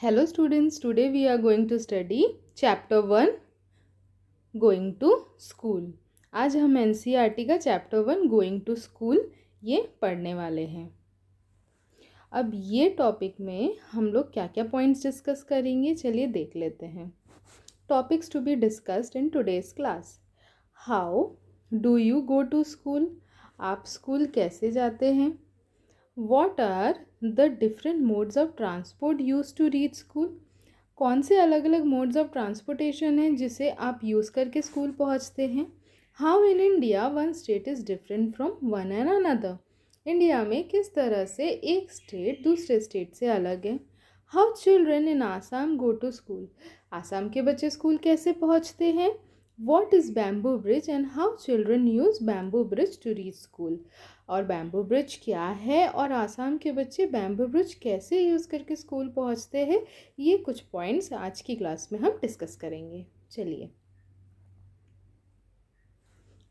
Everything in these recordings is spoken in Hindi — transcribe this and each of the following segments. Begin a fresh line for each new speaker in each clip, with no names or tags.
Hello students, today we are going to study chapter 1 going to school। आज हम एनसीईआरटी का चैप्टर 1 गोइंग टू स्कूल ये पढ़ने वाले हैं। अब ये टॉपिक में हम लोग क्या क्या पॉइंट्स डिस्कस करेंगे, चलिए देख लेते हैं। Topics to be discussed in today's class. How do you go to school, आप स्कूल कैसे जाते हैं। What are the different modes of transport used to reach school? कौन से अलग अलग मोड्स ऑफ ट्रांसपोर्टेशन हैं जिसे आप यूज़ करके स्कूल पहुंचते हैं। How in India one state is different from one and another, India में किस तरह से एक स्टेट दूसरे स्टेट से अलग है। How children in Assam go to school, Assam के बच्चे स्कूल कैसे पहुंचते हैं। What is bamboo bridge and how children use bamboo bridge to reach school, और बैम्बू ब्रिज क्या है और आसाम के बच्चे बैम्बू ब्रिज कैसे यूज़ करके स्कूल पहुंचते हैं। ये कुछ पॉइंट्स आज की क्लास में हम डिस्कस करेंगे। चलिए,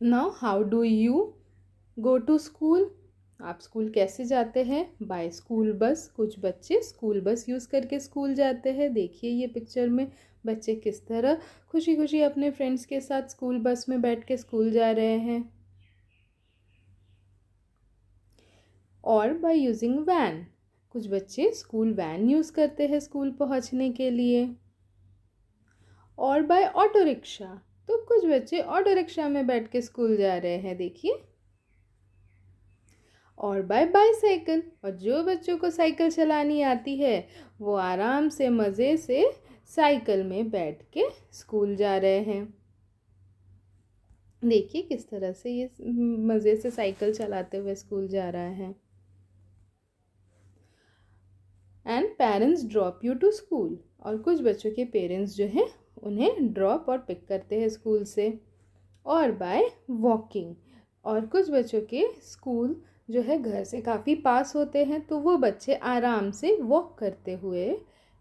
now how do you go to school, आप स्कूल कैसे जाते हैं। बाय स्कूल बस, कुछ बच्चे स्कूल बस यूज़ करके स्कूल जाते हैं। देखिए ये पिक्चर में बच्चे किस तरह खुशी खुशी अपने फ्रेंड्स के साथ स्कूल बस में बैठ के स्कूल जा रहे हैं। और बाय यूजिंग वैन, कुछ बच्चे स्कूल वैन यूज़ करते हैं स्कूल पहुंचने के लिए। और बाय ऑटो रिक्शा, तो कुछ बच्चे ऑटो रिक्शा में बैठ के स्कूल जा रहे हैं, देखिए। और बाय बाईसाइकिल, और जो बच्चों को साइकिल चलानी आती है वो आराम से मज़े से साइकिल में बैठ के स्कूल जा रहे हैं। देखिए किस तरह से ये मज़े से साइकिल चलाते हुए स्कूल जा रहा है। And parents drop you to school, और कुछ बच्चों के पेरेंट्स जो हैं उन्हें ड्रॉप और पिक करते हैं स्कूल से। और बाय वॉकिंग, और कुछ बच्चों के स्कूल जो है घर से काफ़ी पास होते हैं तो वो बच्चे आराम से वॉक करते हुए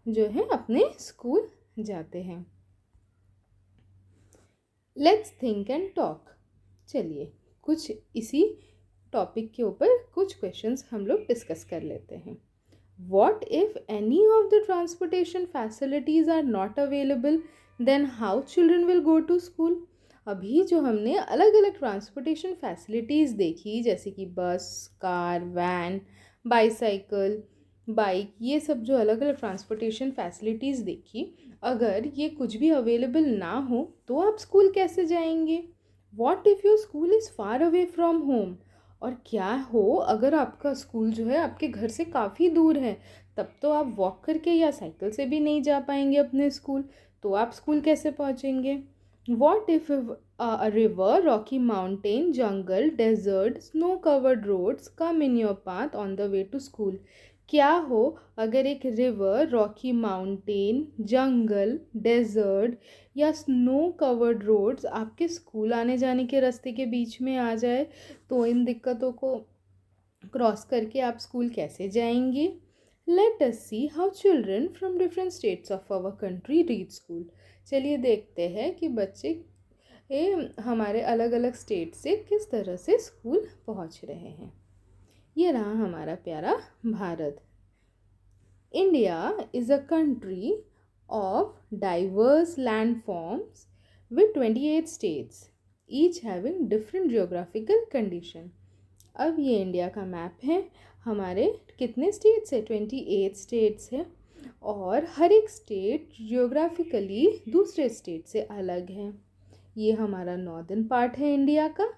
जो है अपने स्कूल जाते हैं। लेट्स थिंक एंड टॉक, चलिए कुछ इसी टॉपिक के ऊपर कुछ क्वेश्चंस हम लोग डिस्कस कर लेते हैं। What if any of the transportation facilities are not available, then how children will go to school? अभी जो हमने अलग अलग ट्रांसपोर्टेशन फैसिलिटीज़ देखी, जैसे कि बस, कार, वैन, बाईसाइकिल, बाइक, ये सब जो अलग अलग ट्रांसपोर्टेशन फैसिलिटीज़ देखी, अगर ये कुछ भी अवेलेबल ना हो तो आप स्कूल कैसे जाएंगे। What if your school is far away from home? और क्या हो अगर आपका स्कूल जो है आपके घर से काफ़ी दूर है, तब तो आप वॉक करके या साइकिल से भी नहीं जा पाएंगे अपने स्कूल, तो आप स्कूल कैसे पहुंचेंगे। What if a river, rocky mountain, jungle, desert, snow covered roads come in your path on the way to school, क्या हो अगर एक रिवर, रॉकी माउंटेन, जंगल, डेजर्ट या स्नो कवर्ड रोड्स आपके स्कूल आने जाने के रास्ते के बीच में आ जाए, तो इन दिक्कतों को क्रॉस करके आप स्कूल कैसे जाएंगे। Let us see how children from different states of our country reach school, चलिए देखते हैं कि बच्चे हमारे अलग अलग स्टेट से किस तरह से स्कूल पहुंच रहे हैं। ये रहा हमारा प्यारा Bharat. India is a country of diverse landforms with 28 states, each having different geographical condition। अब ये इंडिया का मैप है, हमारे कितने स्टेट्स है, 28 स्टेट्स है, और हर एक स्टेट जियोग्राफिकली दूसरे स्टेट से अलग है। ये हमारा नॉर्दर्न पार्ट है इंडिया का,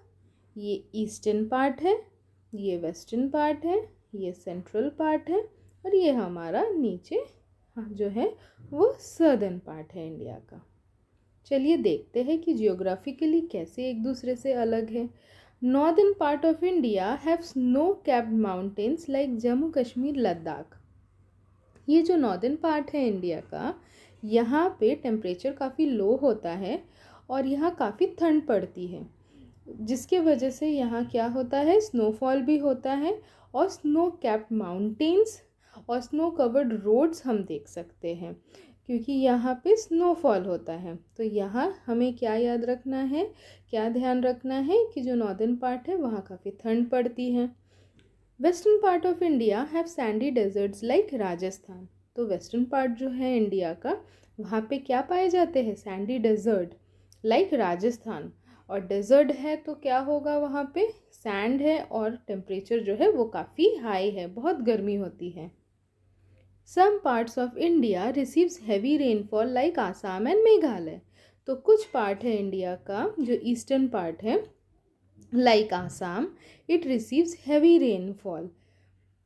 ये ईस्टर्न पार्ट है, ये वेस्टर्न पार्ट है, ये सेंट्रल पार्ट है, और ये हमारा नीचे जो है वो सदर्न पार्ट है इंडिया का। चलिए देखते हैं कि जियोग्राफिकली कैसे एक दूसरे से अलग है। Northern part of India have snow capped mountains like Jammu Kashmir, Ladakh. ये जो नॉर्दर्न पार्ट है इंडिया का, यहाँ पे टेम्परेचर काफ़ी लो होता है और यहाँ काफ़ी ठंड पड़ती है, जिसके वजह से यहाँ क्या होता है, स्नोफॉल भी होता है और स्नो कैप्ड माउंटेन्स और स्नो कवर्ड रोड्स हम देख सकते हैं, क्योंकि यहाँ पे स्नोफॉल होता है। तो यहाँ हमें क्या याद रखना है, क्या ध्यान रखना है कि जो नॉर्दर्न पार्ट है वहाँ काफ़ी ठंड पड़ती है। Western part of India have sandy deserts like Rajasthan, तो वेस्टर्न पार्ट जो है इंडिया का, वहाँ पे क्या पाए जाते हैं? Sandy desert, like Rajasthan. और डेजर्ट है तो क्या होगा? वहाँ पे सैंड है और टेम्परेचर जो है वो काफ़ी हाई है, बहुत गर्मी होती है। Some parts of India receives heavy rainfall like Assam and Meghalaya. तो कुछ पार्ट है इंडिया का जो ईस्टर्न पार्ट है, like Assam, it receives heavy rainfall.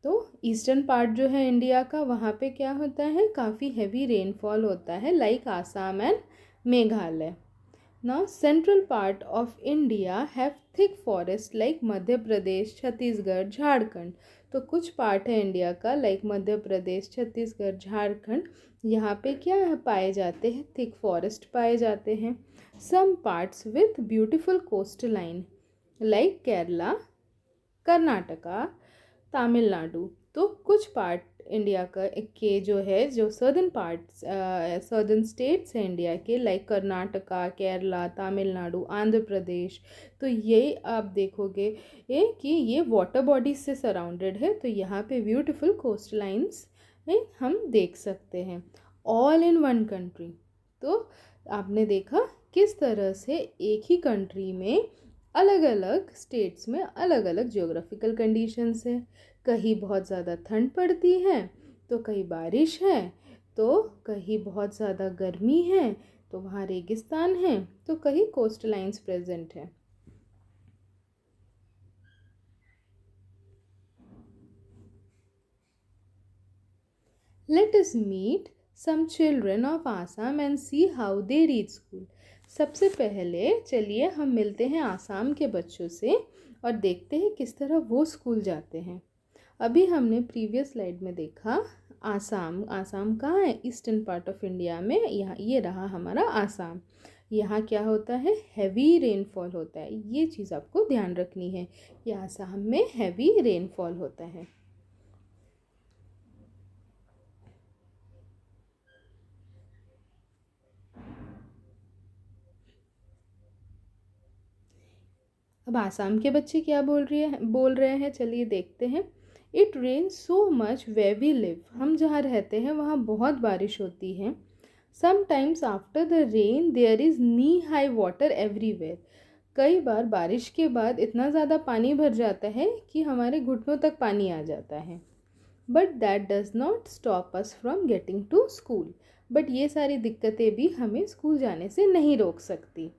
तो ईस्टर्न पार्ट जो है इंडिया का, वहाँ पे क्या होता है? काफ़ी हैवी रेनफॉल होता है, like Assam and Meghalaya. Now central part of India have thick forest like Madhya Pradesh, Chhattisgarh, Jharkhand. तो कुछ पार्ट है इंडिया का, लाइक मध्य प्रदेश, छत्तीसगढ़, झारखंड, यहाँ पे क्या है पाए जाते हैं? थिक फॉरेस्ट पाए जाते हैं। Some parts with beautiful coast line like Kerala, Karnataka, Tamil Nadu. तो कुछ पार्ट इंडिया के जो है, जो सर्दर्न पार्ट्स, सर्दर्न स्टेट्स हैं इंडिया के, लाइक कर्नाटका, केरला, तमिलनाडु, आंध्र प्रदेश, तो ये आप देखोगे कि ये वाटर बॉडीज से सराउंडेड है, तो यहाँ पे ब्यूटीफुल कोस्ट लाइन्स हम देख सकते हैं, ऑल इन वन कंट्री। तो आपने देखा किस तरह से एक ही कंट्री में अलग अलग स्टेट्स में अलग अलग जियोग्राफिकल कंडीशंस है। कहीं बहुत ज़्यादा ठंड पड़ती है, तो कहीं बारिश है, तो कहीं बहुत ज़्यादा गर्मी है, तो वहाँ रेगिस्तान है, तो कहीं कोस्ट लाइन्स प्रेजेंट है। Let us meet some children of Assam and see how they reach school. सबसे पहले चलिए हम मिलते हैं आसाम के बच्चों से और देखते हैं किस तरह वो स्कूल जाते हैं। अभी हमने प्रीवियस स्लाइड में देखा आसाम। आसाम कहाँ है? ईस्टर्न पार्ट ऑफ इंडिया में। यहाँ ये रहा हमारा आसाम। यहाँ क्या होता है? हैवी रेनफॉल होता है। ये चीज़ आपको ध्यान रखनी है, ये आसाम में हैवी रेनफॉल होता है। अब आसाम के बच्चे क्या बोल रहे हैं, चलिए देखते हैं। It rain so much way we live. हम जहाँ रहते हैं वहाँ बहुत बारिश होती है। Sometimes after the rain there is knee high water everywhere. कई बार बारिश के बाद इतना ज़्यादा पानी भर जाता है कि हमारे घुटनों तक पानी आ जाता है। But that does not stop us from getting to school. But ये सारी दिक्कतें भी हमें स्कूल जाने से नहीं रोक सकती।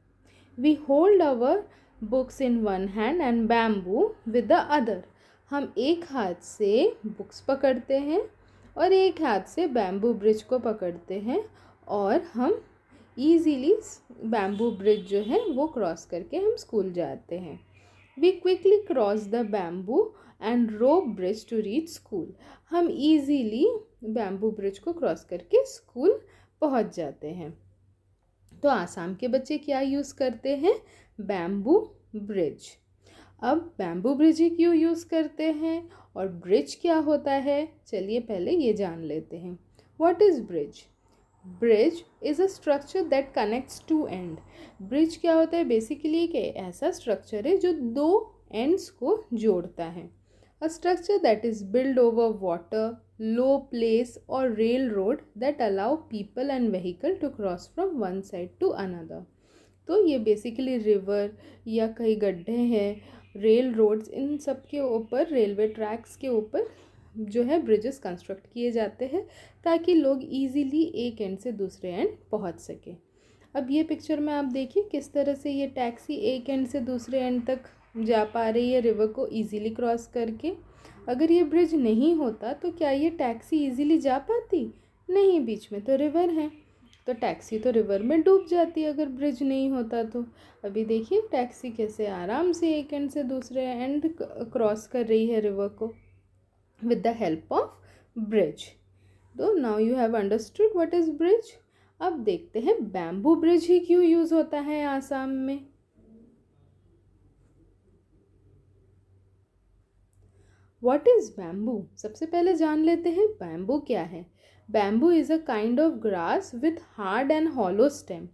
We hold our books in one hand and bamboo with the other. हम एक हाथ से बुक्स पकड़ते हैं और एक हाथ से बैम्बू ब्रिज को पकड़ते हैं, और हम ईजीली बैम्बू ब्रिज जो है वो क्रॉस करके हम स्कूल जाते हैं। We quickly cross the bamboo and rope bridge to reach school. हम ईजीली बैम्बू ब्रिज को क्रॉस करके स्कूल पहुंच जाते हैं। तो आसाम के बच्चे क्या यूज़ करते हैं? Bamboo bridge. अब बैम्बू ब्रिज ही क्यों यूज़ करते हैं और ब्रिज क्या होता है, चलिए पहले ये जान लेते हैं। What is bridge? Bridge is a structure that connects two end. Bridge क्या होता है? बेसिकली एक ऐसा स्ट्रक्चर है जो दो एंड्स को जोड़ता है। अ structure that is build over water, low place or railroad that allow people and vehicle to cross from one side to another। तो ये बेसिकली रिवर या कहीं गड्ढे हैं, रेल रोड्स, इन सब के ऊपर, रेलवे ट्रैक्स के ऊपर जो है ब्रिजेस कंस्ट्रक्ट किए जाते हैं ताकि लोग इजीली एक एंड से दूसरे एंड पहुंच सके। अब ये पिक्चर में आप देखिए किस तरह से ये टैक्सी एक एंड से दूसरे एंड तक जा पा रही है रिवर को इजीली क्रॉस करके। अगर ये ब्रिज नहीं होता तो क्या ये टैक्सी इजीली जा पाती? नहीं, बीच में तो रिवर है, तो टैक्सी तो रिवर में डूब जाती अगर ब्रिज नहीं होता तो। अभी देखिए टैक्सी कैसे आराम से एक एंड से दूसरे एंड क्रॉस कर रही है रिवर को with the help of bridge. तो now you have understood what is bridge. अब देखते हैं बैम्बू ब्रिज ही क्यों यूज़ होता है आसाम में। What is bamboo? सबसे पहले जान लेते हैं बैम्बू क्या है। Bamboo is a kind of grass with hard and hollow stem.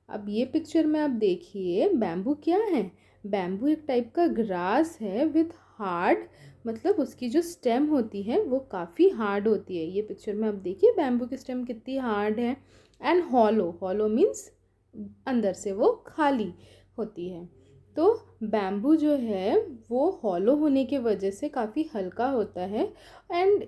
अब ये पिक्चर में आप देखिए बैम्बू क्या है। बैम्बू एक टाइप का ग्रास है विथ हार्ड, मतलब उसकी जो स्टेम होती है वो काफ़ी हार्ड होती है। ये पिक्चर में आप देखिए बैम्बू की स्टेम कितनी हार्ड है। एंड हॉलो, हॉलो मीन्स अंदर से वो खाली होती है। तो बैम्बू जो है वो हॉलो होने के वजह से काफ़ी हल्का होता है। And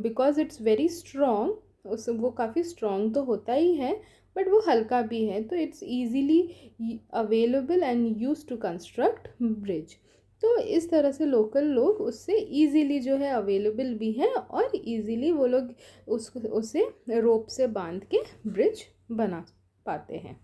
because it's very strong, उस वो काफ़ी स्ट्रॉन्ग तो होता ही है, बट वो हल्का भी है, तो it's easily available and use to construct bridge. तो इस तरह से लोकल लोग उससे ईजीली जो है अवेलेबल भी हैं, और ईजीली वो लोग उसे रोप से बांध के ब्रिज बना पाते हैं।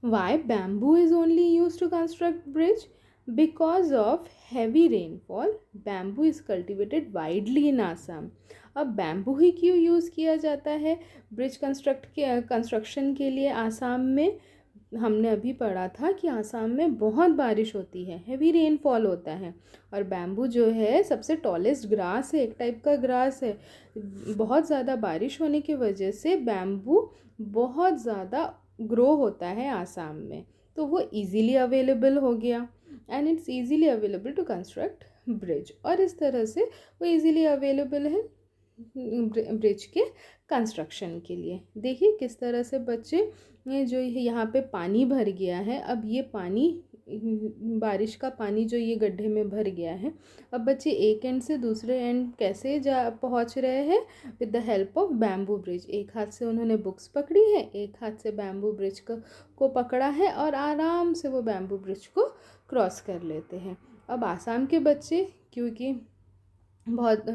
Why bamboo is only used to construct bridge? Because of heavy rainfall, bamboo is cultivated widely in Assam. अब बैम्बू ही क्यों यूज़ किया जाता है ब्रिज कंस्ट्रक्शन के लिए आसाम में? हमने अभी पढ़ा था कि आसाम में बहुत बारिश होती है, हेवी रेनफॉल होता है, और बैम्बू जो है सबसे टॉलेस्ट ग्रास है, एक टाइप का ग्रास है। बहुत ज़्यादा बारिश होने की वजह से बैम्बू बहुत ज़्यादा ग्रो होता है आसाम में, तो वो इजीली अवेलेबल हो गया, and it's easily available to construct bridge. और इस तरह से वो इजीली अवेलेबल है ब्रिज के कंस्ट्रक्शन के लिए। देखिए किस तरह से बच्चे जो यहाँ पे पानी भर गया है, अब ये पानी बारिश का पानी जो ये गड्ढे में भर गया है, अब बच्चे एक एंड से दूसरे एंड कैसे पहुँच रहे हैं? With the help of bamboo bridge. एक हाथ से उन्होंने बुक्स पकड़ी है, एक हाथ से बैम्बू ब्रिज को पकड़ा है, और आराम से वो बैम्बू ब्रिज को क्रॉस कर लेते हैं। अब आसाम के बच्चे, क्योंकि बहुत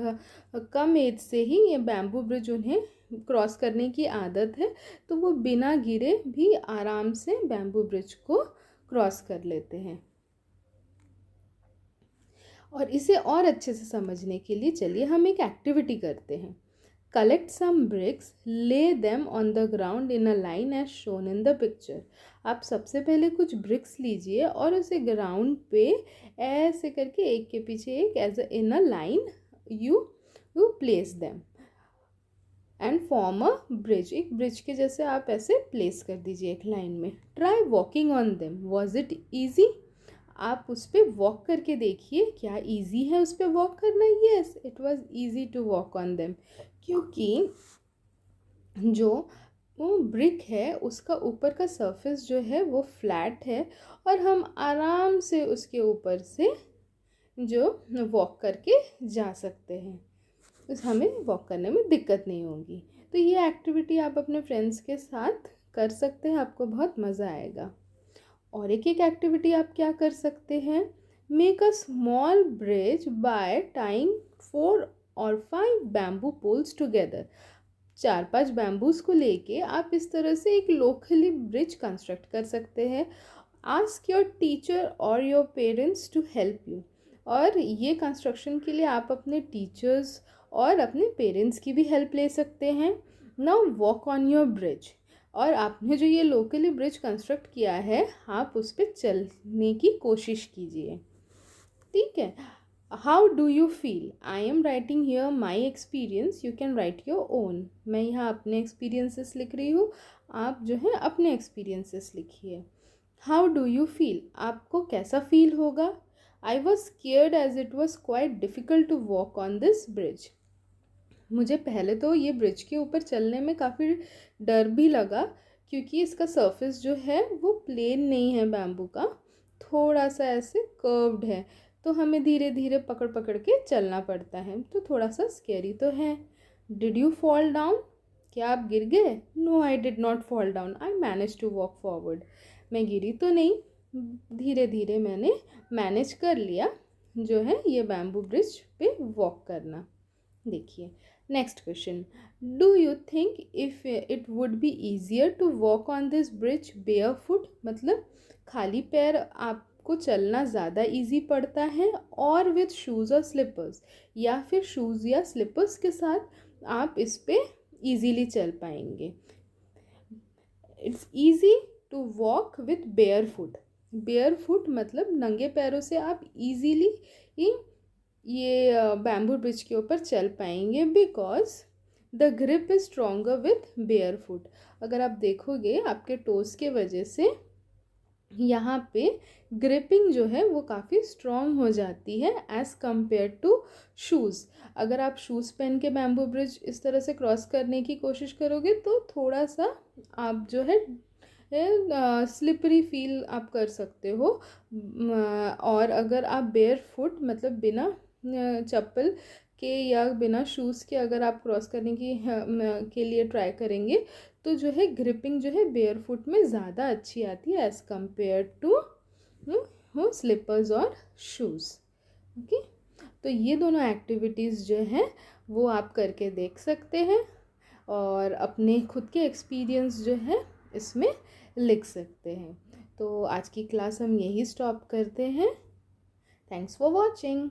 कम एज से ही ये बैम्बू ब्रिज उन्हें क्रॉस करने की आदत है, तो वो बिना गिरे भी आराम से बैम्बू ब्रिज को क्रॉस कर लेते हैं। और इसे और अच्छे से समझने के लिए चलिए हम एक एक्टिविटी करते हैं। Collect some bricks, lay them on the ground in a line as shown in the picture. आप सबसे पहले कुछ ब्रिक्स लीजिए और उसे ग्राउंड पे ऐसे करके एक के पीछे एक as in a line you place them and form a bridge. एक ब्रिज के जैसे आप ऐसे प्लेस कर दीजिए एक लाइन में। Try walking on them, was it easy? आप उस पर वॉक करके देखिए, क्या ईजी है उस पर वॉक करना? Yes, it was easy to walk on them, क्योंकि जो वो ब्रिक है उसका ऊपर का सरफेस जो है वो फ्लैट है, और हम आराम से उसके ऊपर से जो वॉक करके जा सकते हैं, तो हमें वॉक करने में दिक्कत नहीं होगी। तो ये एक्टिविटी आप अपने फ्रेंड्स के साथ कर सकते हैं, आपको बहुत मज़ा आएगा। और एक एक्टिविटी आप क्या कर सकते हैं? Make a small bridge by tying 4 और 5 बैम्बू पोल्स टुगेदर। 4-5 बैम्बूज को लेके आप इस तरह से एक लोकली ब्रिज कंस्ट्रक्ट कर सकते हैं। Ask your teacher or your parents to help you. और ये कंस्ट्रक्शन के लिए आप अपने टीचर्स और अपने पेरेंट्स की भी हेल्प ले सकते हैं। Now walk on your bridge. और आपने जो ये लोकली ब्रिज कंस्ट्रक्ट किया है, आप उस पर चलने की कोशिश कीजिए, ठीक है? How do you feel? I am writing here my experience, you can write your own. मैं यहाँ अपने एक्सपीरियंसेस लिख रही हूँ, आप जो है अपने एक्सपीरियंसेस लिखिए। How do you feel? आपको कैसा फील होगा? I was scared as it was quite difficult to walk on this bridge. मुझे पहले तो ये ब्रिज के ऊपर चलने में काफ़ी डर भी लगा, क्योंकि इसका सरफेस जो है वो प्लेन नहीं है, बैम्बू का थोड़ा सा ऐसे कर्व्ड है, तो हमें धीरे धीरे पकड़ पकड़ के चलना पड़ता है, तो थोड़ा सा स्केरी तो है। Did you fall down? क्या आप गिर गए? No, I did not fall down, I manage to walk forward. मैं गिरी तो नहीं, धीरे धीरे मैंने मैनेज कर लिया जो है ये बैम्बू ब्रिज पे वॉक करना। देखिए next question, do you think if it would be easier to walk on this bridge bare foot? मतलब खाली पैर आपको चलना ज़्यादा ईजी पड़ता है, और विथ शूज़ और स्लीपर्स, या फिर शूज़ या स्लीपर्स के साथ आप इस पे ईजीली चल पाएंगे? It's easy to walk with bare foot. Bare foot मतलब नंगे पैरों से आप ईजीली ये बैम्बू ब्रिज के ऊपर चल पाएंगे, because the grip is stronger with bare foot. अगर आप देखोगे आपके टोस के वजह से यहाँ पे ग्रिपिंग जो है वो काफ़ी स्ट्रॉन्ग हो जाती है एज़ कम्पेयर टू शूज़। अगर आप शूज़ पहन के बैम्बू ब्रिज इस तरह से क्रॉस करने की कोशिश करोगे तो थोड़ा सा आप जो है स्लिपरी फील आप कर सकते हो। और अगर आप बेयर फुट मतलब बिना चप्पल के या बिना शूज़ के अगर आप क्रॉस करने की के लिए ट्राई करेंगे तो जो है ग्रिपिंग जो है बेयर फुट में ज़्यादा अच्छी आती है एज़ कम्पेयर टू हो स्लीपर्स और शूज़। ओके, तो ये दोनों एक्टिविटीज़ जो हैं वो आप करके देख सकते हैं और अपने खुद के एक्सपीरियंस जो है इसमें लिख सकते हैं। तो आज की क्लास हम यही स्टॉप करते हैं। Thanks for watching.